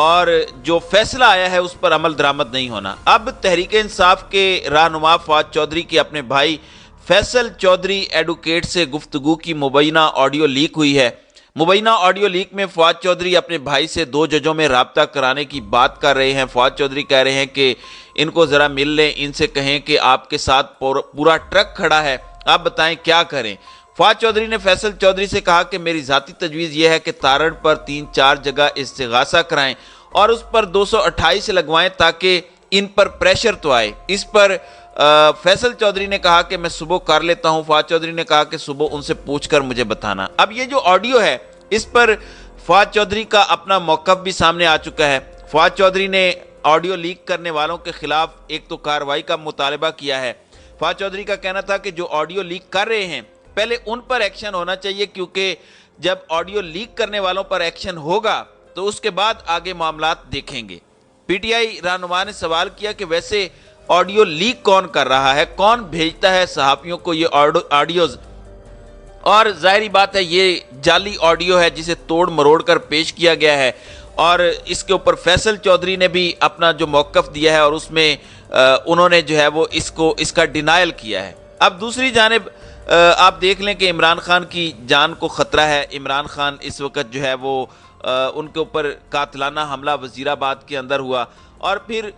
اور جو فیصلہ آیا ہے اس پر عمل درآمد نہیں ہونا۔ اب تحریک انصاف کے رہنما فواد چودھری کی اپنے بھائی فیصل چودھری ایڈوکیٹ سے گفتگو کی مبینہ آڈیو لیک ہوئی ہے۔ مبینہ آڈیو لیک میں فواد چودھری اپنے بھائی سے 2 ججوں میں رابطہ کرانے کی بات کر رہے ہیں۔ فواد چودھری کہہ رہے ہیں کہ ان کو ذرا مل لیں، ان سے کہیں کہ آپ کے ساتھ پورا ٹرک کھڑا ہے، آپ بتائیں کیا کریں۔ فواد چودھری نے فیصل چودھری سے کہا کہ میری ذاتی تجویز یہ ہے کہ تارڑ پر 3-4 جگہ استغاثہ کرائیں اور اس پر 228 لگوائیں تاکہ ان پر پریشر تو آئے۔ اس پر فیصل چودھری نے کہا کہ میں صبح کر لیتا ہوں۔ فواد چودھری نے کہا کہ صبح ان سے پوچھ کر مجھے بتانا۔ اب یہ جو آڈیو ہے اس پر فواد چودھری کا اپنا موقف بھی سامنے آ چکا ہے۔ فواد چودھری نے آڈیو لیک کرنے والوں کے خلاف ایک تو کارروائی کا مطالبہ کیا ہے۔ فواد چودھری کا کہنا تھا کہ جو آڈیو لیک کر رہے ہیں پہلے ان پر ایکشن ہونا چاہیے، کیونکہ جب آڈیو لیک کرنے والوں پر ایکشن ہوگا تو اس کے بعد آگے معاملات دیکھیں گے۔ پی ٹی آئی رہنما نے سوال کیا کہ ویسے آڈیو لیک کون کر رہا ہے، کون بھیجتا ہے صحافیوں کو یہ آڈیوز؟ اور ظاہری بات ہے یہ جعلی آڈیو ہے جسے توڑ مروڑ کر پیش کیا گیا ہے، اور اس کے اوپر فیصل چودھری نے بھی اپنا جو موقف دیا ہے اور اس میں انہوں نے جو ہے وہ اس کا ڈینائل کیا ہے۔ اب دوسری جانب آپ دیکھ لیں کہ عمران خان کی جان کو خطرہ ہے۔ عمران خان اس وقت جو ہے وہ ان کے اوپر قاتلانہ حملہ وزیر آباد کے اندر ہوا، اور پھر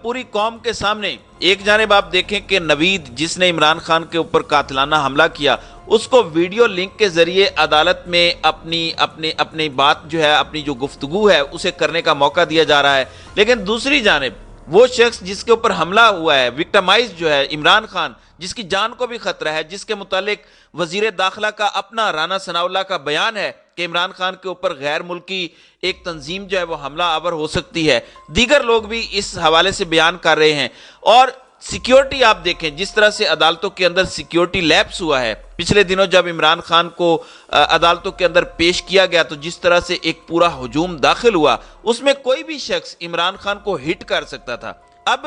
پوری قوم کے سامنے ایک جانب آپ دیکھیں کہ نوید جس نے عمران خان کے اوپر قاتلانہ حملہ کیا اس کو ویڈیو لنک کے ذریعے عدالت میں اپنی بات جو ہے، اپنی جو گفتگو ہے اسے کرنے کا موقع دیا جا رہا ہے، لیکن دوسری جانب وہ شخص جس کے اوپر حملہ ہوا ہے، وکٹمائز جو ہے عمران خان، جس کی جان کو بھی خطرہ ہے، جس کے متعلق وزیر داخلہ کا اپنا رانا ثناءاللہ کا بیان ہے کہ عمران خان کے اوپر غیر ملکی ایک تنظیم جو ہے وہ حملہ آور ہو سکتی ہے، دیگر لوگ بھی اس حوالے سے بیان کر رہے ہیں۔ اور سیکیورٹی آپ دیکھیں جس طرح سے عدالتوں کے اندر سیکیورٹی لیپس ہوا ہے، پچھلے دنوں جب عمران خان کو عدالتوں کے اندر پیش کیا گیا تو جس طرح سے ایک پورا ہجوم داخل ہوا، اس میں کوئی بھی شخص عمران خان کو ہٹ کر سکتا تھا۔ اب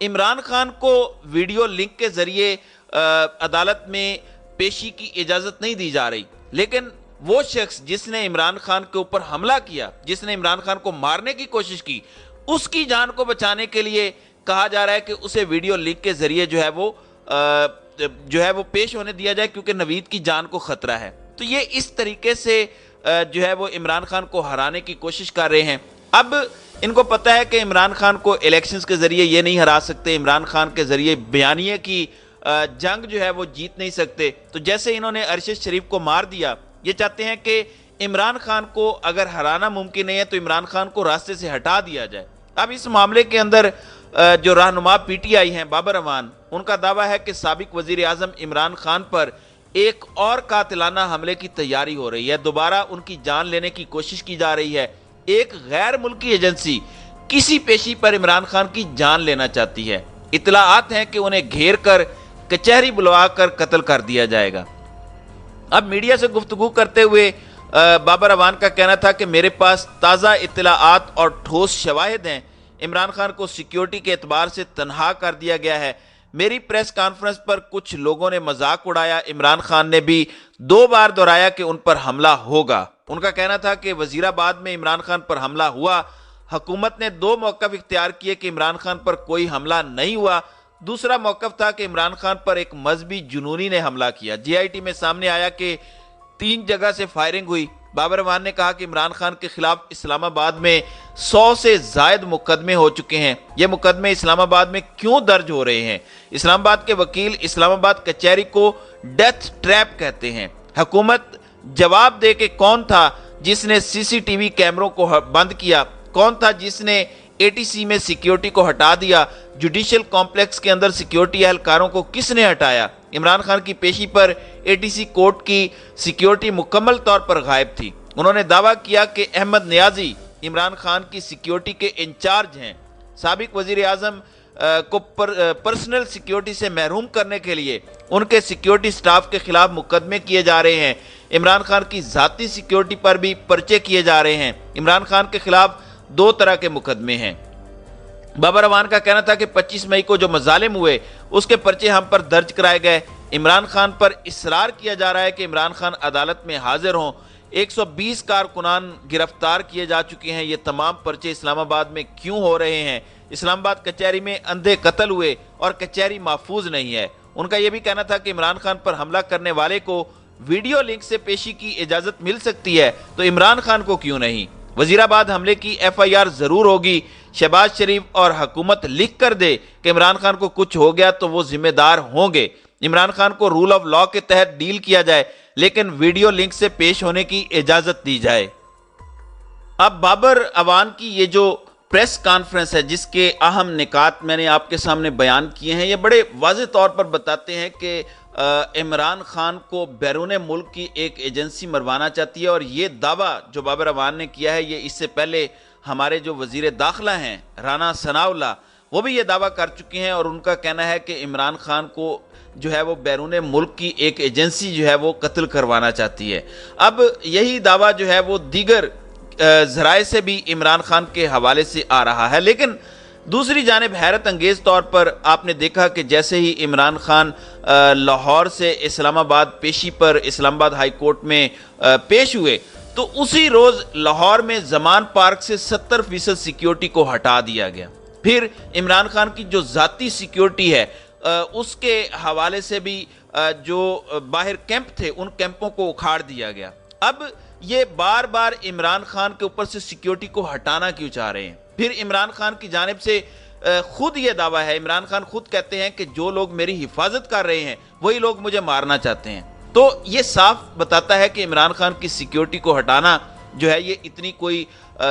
عمران خان کو ویڈیو لنک کے ذریعے عدالت میں پیشی کی اجازت نہیں دی جا رہی، لیکن وہ شخص جس نے عمران خان کے اوپر حملہ کیا، جس نے عمران خان کو مارنے کی کوشش کی، اس کی جان کو بچانے کے لیے کہا جا رہا ہے کہ اسے ویڈیو لنک کے ذریعے جو ہے وہ پیش ہونے دیا جائے، کیونکہ نوید کی جان کو خطرہ ہے۔ تو یہ اس طریقے سے جو ہے وہ عمران خان کو ہرانے کی کوشش کر رہے ہیں۔ اب ان کو پتہ ہے کہ عمران خان کو الیکشنز کے ذریعے یہ نہیں ہرا سکتے، عمران خان کے ذریعے بیانیے کی جنگ جو ہے وہ جیت نہیں سکتے، تو جیسے انہوں نے ارشد شریف کو مار دیا، یہ چاہتے ہیں کہ عمران خان کو اگر ہرانا ممکن نہیں ہے تو عمران خان کو راستے سے ہٹا دیا جائے۔ اب اس معاملے کے اندر جو رہنما پی ٹی آئی ہیں بابر امان، ان کا دعویٰ ہے کہ سابق وزیر اعظم عمران خان پر ایک اور قاتلانہ حملے کی تیاری ہو رہی ہے، دوبارہ ان کی جان لینے کی کوشش کی جا رہی ہے۔ ایک غیر ملکی ایجنسی کسی پیشی پر عمران خان کی جان لینا چاہتی ہے۔ اطلاعات ہیں کہ انہیں گھیر کر کچہری بلوا کر قتل کر دیا جائے گا۔ اب میڈیا سے گفتگو کرتے ہوئے بابر امان کا کہنا تھا کہ میرے پاس تازہ اطلاعات اور ٹھوس شواہد ہیں، عمران خان کو سیکیورٹی کے اعتبار سے تنہا کر دیا گیا ہے۔ میری پریس کانفرنس پر کچھ لوگوں نے مذاق اڑایا، عمران خان نے بھی 2 بار دہرایا کہ ان پر حملہ ہوگا۔ ان کا کہنا تھا کہ وزیر آباد میں عمران خان پر حملہ ہوا، حکومت نے 2 موقف اختیار کیے کہ عمران خان پر کوئی حملہ نہیں ہوا۔ دوسرا موقف تھا کہ عمران خان پر ایک مذہبی جنونی نے حملہ کیا۔ جی آئی ٹی میں سامنے آیا کہ 3 جگہ سے فائرنگ ہوئی۔ بابر امان نے کہا کہ عمران خان کے خلاف اسلام آباد میں 100 سے زائد مقدمے ہو چکے ہیں۔ یہ مقدمے اسلام آباد میں کیوں درج ہو رہے ہیں؟ اسلام آباد کے وکیل اسلام آباد کچہری کو ڈیتھ ٹریپ کہتے ہیں۔ حکومت جواب دے کہ کون تھا جس نے سی سی ٹی وی کیمروں کو بند کیا، کون تھا جس نے اے ٹی سی میں سیکیورٹی کو ہٹا دیا، جوڈیشل کمپلیکس کے اندر سیکیورٹی اہلکاروں کو کس نے ہٹایا؟ عمران خان کی پیشی پر اے ٹی سی کورٹ کی سیکیورٹی مکمل طور پر غائب تھی۔ انہوں نے دعویٰ کیا کہ احمد نیازی عمران خان کی سیکیورٹی کے انچارج ہیں۔ سابق وزیر اعظم کو پرسنل سیکیورٹی سے محروم کرنے کے لیے ان کے سیکیورٹی سٹاف کے خلاف مقدمے کیے جا رہے ہیں۔ عمران خان کی ذاتی سیکیورٹی پر بھی پرچے کیے جا رہے ہیں۔ عمران خان کے خلاف 2 طرح کے مقدمے ہیں۔ بابر امان کا کہنا تھا کہ 25 مئی کو جو مظالم ہوئے اس کے پرچے ہم پر درج کرائے گئے۔ عمران خان پر اصرار کیا جا رہا ہے کہ عمران خان عدالت میں حاضر ہوں۔ 120 کارکنان گرفتار کیے جا چکے ہیں۔ یہ تمام پرچے اسلام آباد میں کیوں ہو رہے ہیں؟ اسلام آباد کچہری میں اندھے قتل ہوئے اور کچہری محفوظ نہیں ہے۔ ان کا یہ بھی کہنا تھا کہ عمران خان پر حملہ کرنے والے کو ویڈیو لنک سے پیشی کی اجازت مل سکتی ہے تو عمران خان کو کیوں نہیں؟ وزیر آباد حملے کی ایف آئی آر ضرور ہوگی۔ شہباز شریف اور حکومت لکھ کر دے کہ عمران خان کو کچھ ہو گیا تو وہ ذمہ دار ہوں گے۔ عمران خان کو رول آف لا کے تحت ڈیل کیا جائے لیکن ویڈیو لنک سے پیش ہونے کی اجازت دی جائے۔ اب بابر اعوان کی یہ جو پریس کانفرنس ہے جس کے اہم نکات میں نے آپ کے سامنے بیان کیے ہیں، یہ بڑے واضح طور پر بتاتے ہیں کہ عمران خان کو بیرون ملک کی ایک ایجنسی مروانا چاہتی ہے، اور یہ دعویٰ جو بابر اعوان نے کیا ہے یہ اس سے پہلے ہمارے جو وزیر داخلہ ہیں رانا ثناء اللہ وہ بھی یہ دعویٰ کر چکے ہیں، اور ان کا کہنا ہے کہ عمران خان کو جو ہے وہ بیرون ملک کی ایک ایجنسی جو ہے وہ قتل کروانا چاہتی ہے۔ اب یہی دعویٰ جو ہے وہ دیگر ذرائع سے بھی عمران خان کے حوالے سے آ رہا ہے، لیکن دوسری جانب حیرت انگیز طور پر آپ نے دیکھا کہ جیسے ہی عمران خان لاہور سے اسلام آباد پیشی پر اسلام آباد ہائی کورٹ میں پیش ہوئے تو اسی روز لاہور میں زمان پارک سے 70% سیکیورٹی کو ہٹا دیا گیا۔ پھر عمران خان کی جو ذاتی سیکیورٹی ہے اس کے حوالے سے بھی جو باہر کیمپ تھے ان کیمپوں کو اکھاڑ دیا گیا۔ اب یہ بار بار عمران خان کے اوپر سے سیکیورٹی کو ہٹانا کیوں چاہ رہے ہیں؟ پھر عمران خان کی جانب سے خود یہ دعویٰ ہے، عمران خان خود کہتے ہیں کہ جو لوگ میری حفاظت کر رہے ہیں وہی لوگ مجھے مارنا چاہتے ہیں۔ تو یہ صاف بتاتا ہے کہ عمران خان کی سیکیورٹی کو ہٹانا جو ہے یہ اتنی کوئی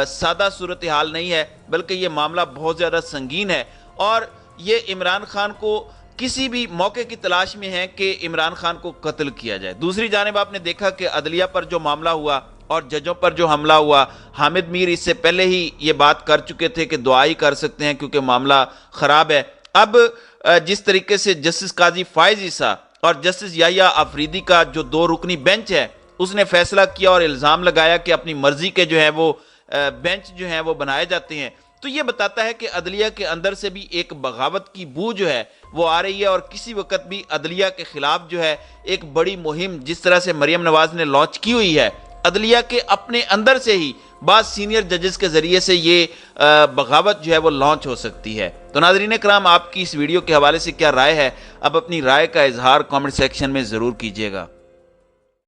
سادہ صورتحال نہیں ہے، بلکہ یہ معاملہ بہت زیادہ سنگین ہے، اور یہ عمران خان کو کسی بھی موقع کی تلاش میں ہے کہ عمران خان کو قتل کیا جائے۔ دوسری جانب آپ نے دیکھا کہ عدلیہ پر جو معاملہ ہوا اور ججوں پر جو حملہ ہوا، حامد میر اس سے پہلے ہی یہ بات کر چکے تھے کہ دعا ہی کر سکتے ہیں کیونکہ معاملہ خراب ہے۔ اب جس طریقے سے جسٹس قاضی فائز عیسیٰ اور جسٹس یحییٰ آفریدی کا جو 2 رکنی بینچ ہے اس نے فیصلہ کیا اور الزام لگایا کہ اپنی مرضی کے جو ہیں وہ بینچ جو ہیں وہ بنائے جاتے ہیں، تو یہ بتاتا ہے کہ عدلیہ کے اندر سے بھی ایک بغاوت کی بو جو ہے وہ آ رہی ہے، اور کسی وقت بھی عدلیہ کے خلاف جو ہے ایک بڑی مہم جس طرح سے مریم نواز نے لانچ کی ہوئی ہے، عدلیہ کے اپنے اندر سے ہی بعض سینئر ججز کے ذریعے سے یہ بغاوت جو ہے وہ لانچ ہو سکتی ہے۔ تو ناظرین کرام، آپ کی اس ویڈیو کے حوالے سے کیا رائے ہے؟ اب اپنی رائے کا اظہار کامنٹ سیکشن میں ضرور کیجیے گا۔